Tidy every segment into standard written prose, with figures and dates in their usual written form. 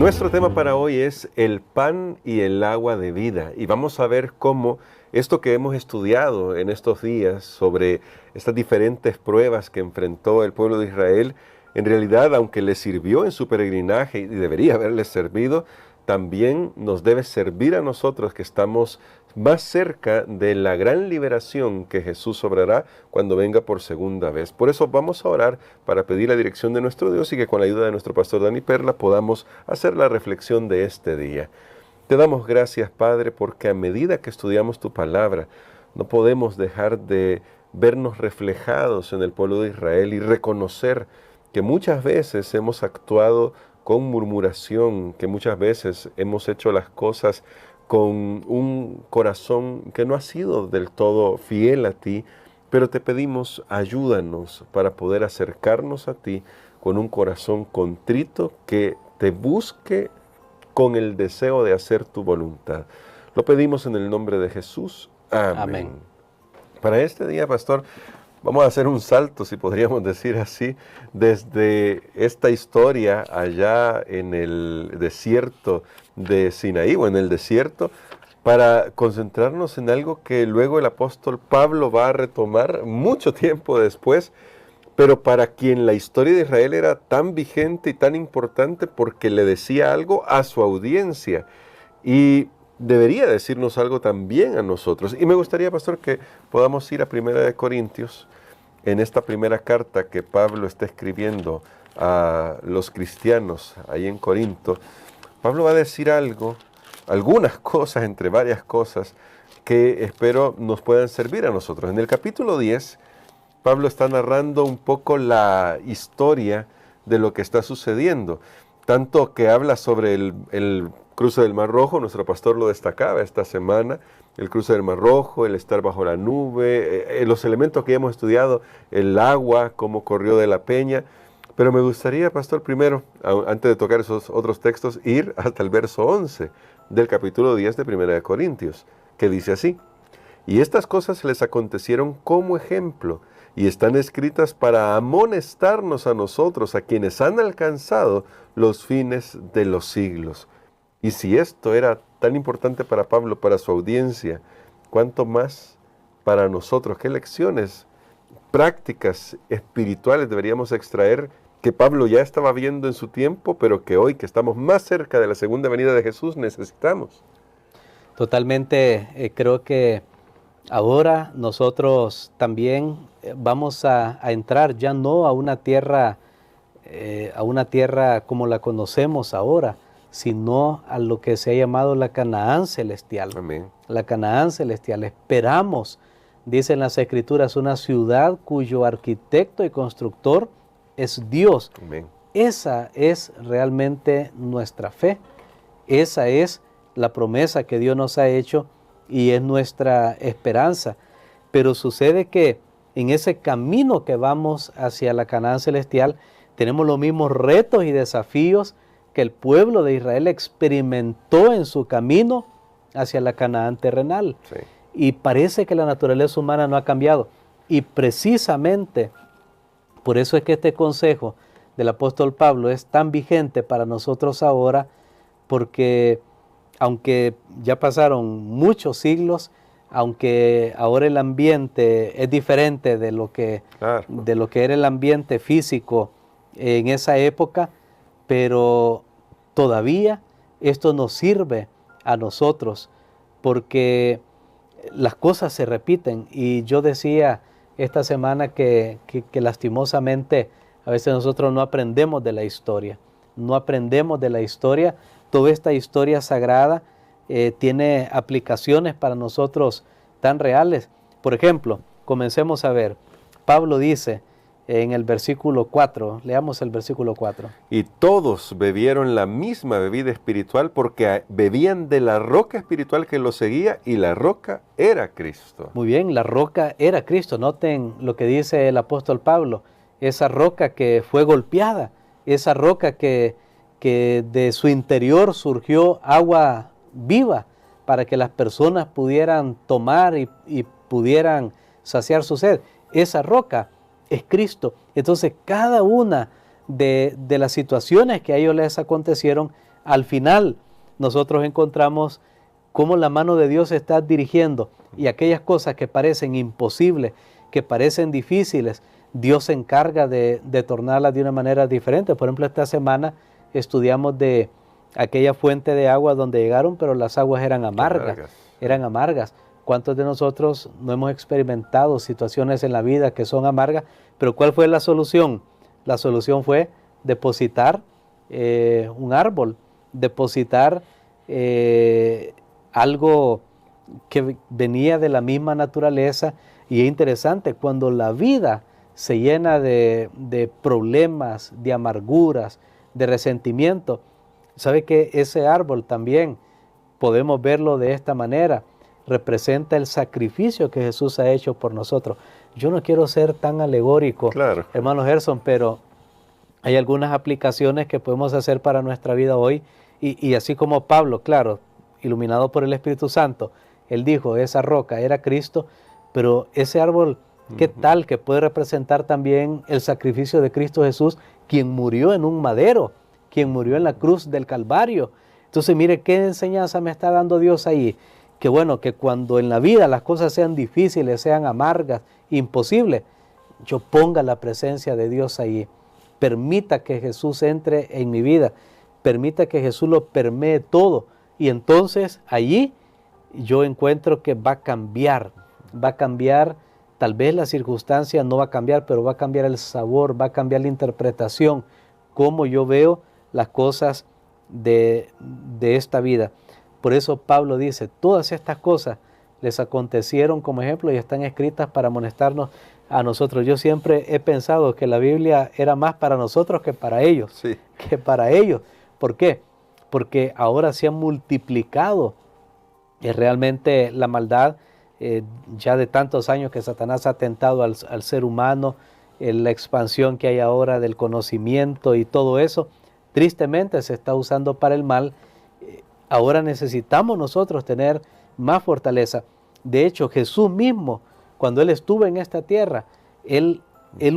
Nuestro tema para hoy es el pan y el agua de vida, y vamos a ver cómo esto que hemos estudiado en estos días sobre estas diferentes pruebas que enfrentó el pueblo de Israel, en realidad, aunque les sirvió en su peregrinaje y debería haberles servido, también nos debe servir a nosotros que estamos más cerca de la gran liberación que Jesús obrará cuando venga por segunda vez. Por eso vamos a orar para pedir la dirección de nuestro Dios y que con la ayuda de nuestro pastor Dani Perla podamos hacer la reflexión de este día. Te damos gracias, Padre, porque a medida que estudiamos tu palabra, no podemos dejar de vernos reflejados en el pueblo de Israel y reconocer que muchas veces hemos actuado con murmuración, que muchas veces hemos hecho las cosas con un corazón que no ha sido del todo fiel a ti, pero te pedimos, ayúdanos para poder acercarnos a ti con un corazón contrito que te busque con el deseo de hacer tu voluntad. Lo pedimos en el nombre de Jesús. Amén. Amén. Para este día, pastor, vamos a hacer un salto, si podríamos decir así, desde esta historia allá en el desierto de Sinaí, o en el desierto, para concentrarnos en algo que luego el apóstol Pablo va a retomar mucho tiempo después, pero para quien la historia de Israel era tan vigente y tan importante porque le decía algo a su audiencia y debería decirnos algo también a nosotros. Y me gustaría, pastor, que podamos ir a 1 Corintios, en esta primera carta que Pablo está escribiendo a los cristianos ahí en Corinto. Pablo va a decir algo, algunas cosas, entre varias cosas, que espero nos puedan servir a nosotros. En el capítulo 10, Pablo está narrando un poco la historia de lo que está sucediendo, tanto que habla sobre el cruce del Mar Rojo. Nuestro pastor lo destacaba esta semana, el cruce del Mar Rojo, el estar bajo la nube, los elementos que ya hemos estudiado, el agua, cómo corrió de la peña. Pero me gustaría, pastor, primero, antes de tocar esos otros textos, ir hasta el verso 11 del capítulo 10 de 1 Corintios, que dice así: y estas cosas les acontecieron como ejemplo, y están escritas para amonestarnos a nosotros, a quienes han alcanzado los fines de los siglos. Y si esto era tan importante para Pablo, para su audiencia, ¿cuánto más para nosotros? ¿Qué lecciones prácticas espirituales deberíamos extraer que Pablo ya estaba viendo en su tiempo, pero que hoy, que estamos más cerca de la segunda venida de Jesús, necesitamos? Totalmente, creo que ahora nosotros también vamos a entrar ya no a una tierra como la conocemos ahora, sino a lo que se ha llamado la Canaán celestial. Amén. La Canaán celestial. Esperamos, dicen las Escrituras, una ciudad cuyo arquitecto y constructor es Dios. Amén. Esa es realmente nuestra fe. Esa es la promesa que Dios nos ha hecho y es nuestra esperanza. Pero sucede que en ese camino que vamos hacia la Canaán celestial, tenemos los mismos retos y desafíos que el pueblo de Israel experimentó en su camino hacia la Canaán terrenal. Sí. Y parece que la naturaleza humana no ha cambiado. Y precisamente por eso es que este consejo del apóstol Pablo es tan vigente para nosotros ahora, porque aunque ya pasaron muchos siglos, aunque ahora el ambiente es diferente de lo que era el ambiente físico en esa época, pero todavía esto nos sirve a nosotros porque las cosas se repiten. Y yo decía esta semana que lastimosamente a veces nosotros no aprendemos de la historia. No aprendemos de la historia. Toda esta historia sagrada tiene aplicaciones para nosotros tan reales. Por ejemplo, comencemos a ver. Pablo dice en el versículo 4, leamos el versículo 4. Y todos bebieron la misma bebida espiritual porque bebían de la roca espiritual que los seguía, y la roca era Cristo. Muy bien, la roca era Cristo. Noten lo que dice el apóstol Pablo. Esa roca que fue golpeada, esa roca que de su interior surgió agua viva para que las personas pudieran tomar y pudieran saciar su sed. Esa roca es Cristo. Entonces, cada una de las situaciones que a ellos les acontecieron al final nosotros encontramos cómo la mano de Dios está dirigiendo y aquellas cosas que parecen imposibles, que parecen difíciles, Dios se encarga de tornarlas de una manera diferente. Por ejemplo, esta semana estudiamos de aquella fuente de agua donde llegaron, pero las aguas eran amargas. Eran amargas. ¿Cuántos de nosotros no hemos experimentado situaciones en la vida que son amargas? Pero ¿cuál fue la solución? La solución fue depositar un árbol, depositar algo que venía de la misma naturaleza. Y es interesante, cuando la vida se llena de problemas, de amarguras, de resentimiento, ¿sabe que ese árbol también podemos verlo de esta manera? Representa el sacrificio que Jesús ha hecho por nosotros. Yo no quiero ser tan alegórico, claro, hermano Gerson, pero hay algunas aplicaciones que podemos hacer para nuestra vida hoy. Y así como Pablo, claro, iluminado por el Espíritu Santo, él dijo, esa roca era Cristo, pero ese árbol, ¿qué tal que puede representar también el sacrificio de Cristo Jesús, quien murió en un madero, quien murió en la cruz del Calvario? Entonces, mire, ¿qué enseñanza me está dando Dios ahí? Que bueno, que cuando en la vida las cosas sean difíciles, sean amargas, imposibles, yo ponga la presencia de Dios ahí. Permita que Jesús entre en mi vida, permita que Jesús lo permee todo. Y entonces allí yo encuentro que va a cambiar, tal vez la circunstancia no va a cambiar, pero va a cambiar el sabor, va a cambiar la interpretación, cómo yo veo las cosas de esta vida. Por eso Pablo dice, todas estas cosas les acontecieron como ejemplo y están escritas para amonestarnos a nosotros. Yo siempre he pensado que la Biblia era más para nosotros que para ellos. Sí. Que para ellos. ¿Por qué? Porque ahora se ha multiplicado realmente la maldad, ya de tantos años que Satanás ha tentado al ser humano, la expansión que hay ahora del conocimiento y todo eso, tristemente se está usando para el mal. Ahora necesitamos nosotros tener más fortaleza. De hecho, Jesús mismo, cuando Él estuvo en esta tierra, Él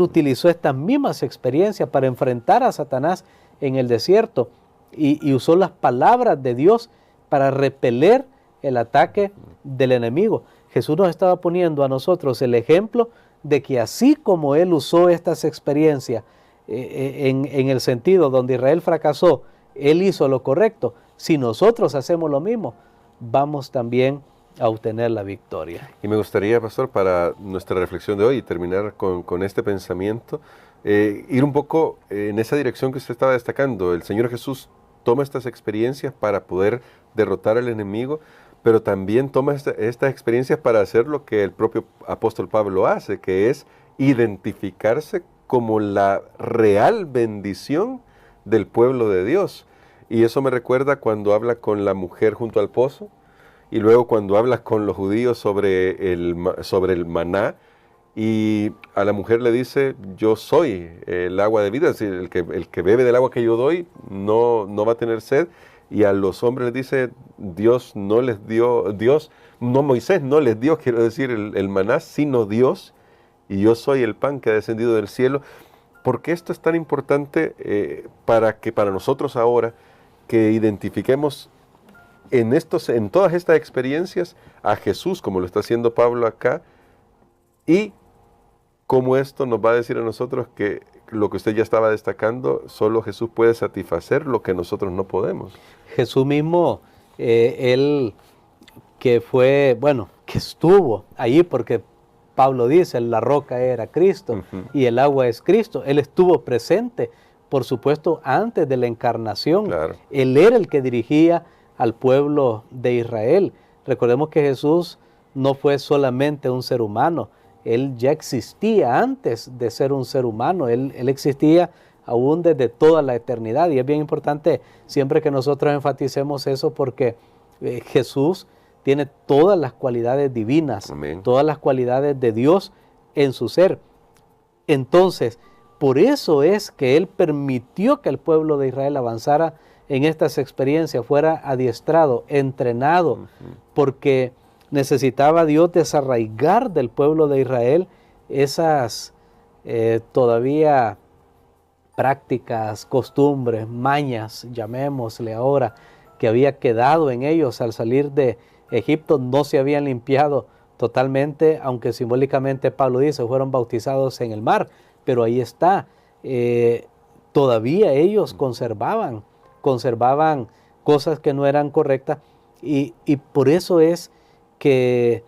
utilizó estas mismas experiencias para enfrentar a Satanás en el desierto y usó las palabras de Dios para repeler el ataque del enemigo. Jesús nos estaba poniendo a nosotros el ejemplo de que así como Él usó estas experiencias en el sentido donde Israel fracasó, Él hizo lo correcto. Si nosotros hacemos lo mismo, vamos también a obtener la victoria. Y me gustaría, pastor, para nuestra reflexión de hoy y terminar con este pensamiento, ir un poco en esa dirección que usted estaba destacando. El Señor Jesús toma estas experiencias para poder derrotar al enemigo, pero también toma estas experiencias para hacer lo que el propio apóstol Pablo hace, que es identificarse como la real bendición del pueblo de Dios. Y eso me recuerda cuando habla con la mujer junto al pozo, y luego cuando habla con los judíos sobre el maná, y a la mujer le dice, yo soy el agua de vida, es decir, el que bebe del agua que yo doy no va a tener sed. Y a los hombres les dice, Moisés no les dio, quiero decir, el maná, sino Dios, y yo soy el pan que ha descendido del cielo. ¿Por qué esto es tan importante para nosotros ahora que identifiquemos en todas estas experiencias a Jesús, como lo está haciendo Pablo acá, y cómo esto nos va a decir a nosotros que lo que usted ya estaba destacando, solo Jesús puede satisfacer lo que nosotros no podemos? Jesús mismo, Él que estuvo allí, porque Pablo dice, la roca era Cristo y el agua es Cristo. Él estuvo presente, por supuesto, antes de la encarnación. Claro. Él era el que dirigía al pueblo de Israel. Recordemos que Jesús no fue solamente un ser humano, Él ya existía antes de ser un ser humano, Él existía aún desde toda la eternidad. Y es bien importante siempre que nosotros enfaticemos eso, porque Jesús tiene todas las cualidades divinas, amén, todas las cualidades de Dios en su ser. Entonces, por eso es que Él permitió que el pueblo de Israel avanzara en estas experiencias, fuera adiestrado, entrenado, porque necesitaba Dios desarraigar del pueblo de Israel esas todavía prácticas, costumbres, mañas, llamémosle ahora, que había quedado en ellos al salir de Egipto, no se habían limpiado totalmente, aunque simbólicamente Pablo dice, fueron bautizados en el mar, pero ahí está, todavía ellos conservaban cosas que no eran correctas, y por eso es que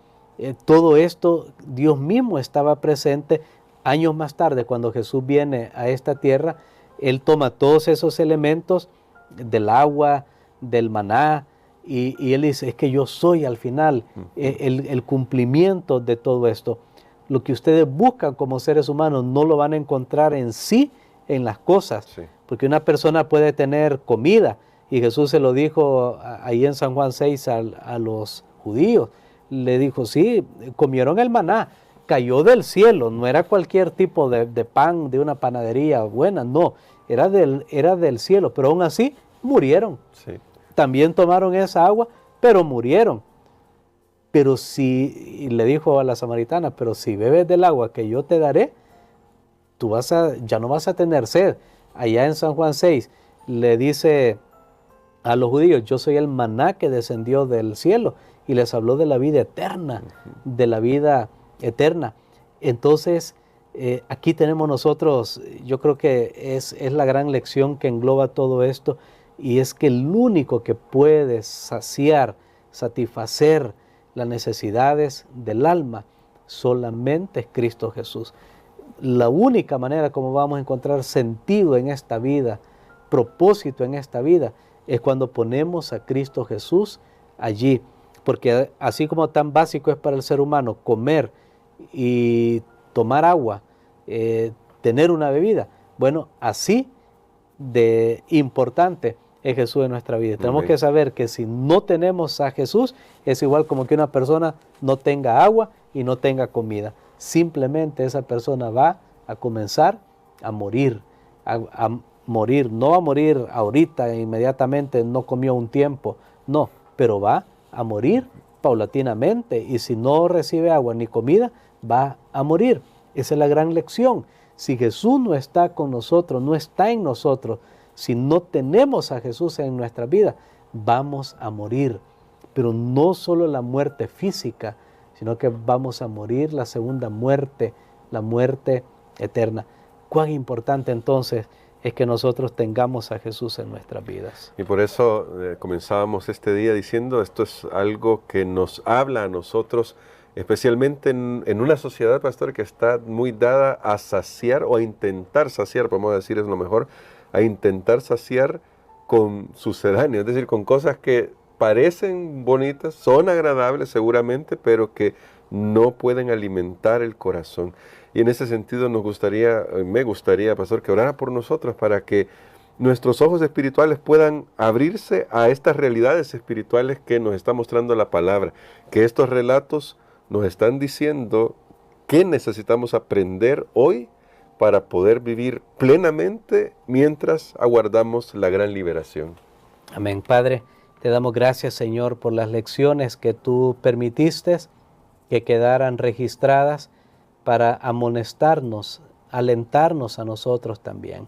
todo esto, Dios mismo estaba presente. Años más tarde, cuando Jesús viene a esta tierra, Él toma todos esos elementos del agua, del maná, y Él dice, es que yo soy al final el cumplimiento de todo esto. Lo que ustedes buscan como seres humanos no lo van a encontrar en sí, en las cosas, sí. Porque una persona puede tener comida, y Jesús se lo dijo ahí en San Juan 6 a los judíos, le dijo, sí, comieron el maná, cayó del cielo, no era cualquier tipo de pan de una panadería buena, no, era del cielo, pero aún así murieron. Sí. También tomaron esa agua, pero murieron. Pero si, le dijo a la samaritana, pero si bebes del agua que yo te daré, ya no vas a tener sed. Allá en San Juan 6 le dice a los judíos, yo soy el maná que descendió del cielo, y les habló de la vida eterna, de la vida eterna. Entonces, aquí tenemos nosotros, yo creo que es la gran lección que engloba todo esto, y es que el único que puede satisfacer las necesidades del alma, solamente es Cristo Jesús. La única manera como vamos a encontrar sentido en esta vida, propósito en esta vida, es cuando ponemos a Cristo Jesús allí. Porque así como tan básico es para el ser humano comer y tomar agua, tener una bebida, bueno, así de importante es Jesús en nuestra vida. Tenemos que saber que si no tenemos a Jesús, es igual como que una persona no tenga agua y no tenga comida. Simplemente esa persona va a comenzar a morir, morir, no a morir ahorita, inmediatamente, no comió un tiempo, no, pero va a morir paulatinamente, y si no recibe agua ni comida, va a morir. Esa es la gran lección. Si Jesús no está con nosotros, no está en nosotros, si no tenemos a Jesús en nuestra vida, vamos a morir. Pero no solo la muerte física, sino que vamos a morir la segunda muerte, la muerte eterna. Cuán importante entonces es que nosotros tengamos a Jesús en nuestras vidas. Y por eso comenzábamos este día diciendo, esto es algo que nos habla a nosotros, especialmente en una sociedad, pastor, que está muy dada a saciar o a intentar saciar, podemos decir es lo mejor, a intentar saciar con sucedáneos, es decir, con cosas que parecen bonitas, son agradables seguramente, pero que no pueden alimentar el corazón. Y en ese sentido me gustaría, pastor, que orara por nosotros para que nuestros ojos espirituales puedan abrirse a estas realidades espirituales que nos está mostrando la palabra, que estos relatos nos están diciendo qué necesitamos aprender hoy para poder vivir plenamente mientras aguardamos la gran liberación. Amén, Padre. Te damos gracias, Señor, por las lecciones que tú permitiste que quedaran registradas para amonestarnos, alentarnos a nosotros también.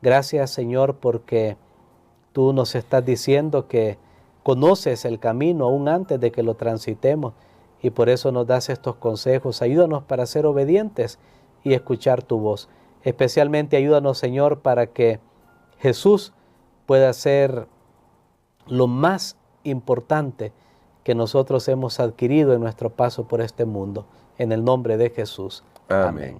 Gracias, Señor, porque tú nos estás diciendo que conoces el camino aún antes de que lo transitemos, y por eso nos das estos consejos. Ayúdanos para ser obedientes y escuchar tu voz. Especialmente ayúdanos, Señor, para que Jesús pueda ser lo más importante que nosotros hemos adquirido en nuestro paso por este mundo. En el nombre de Jesús. Amén.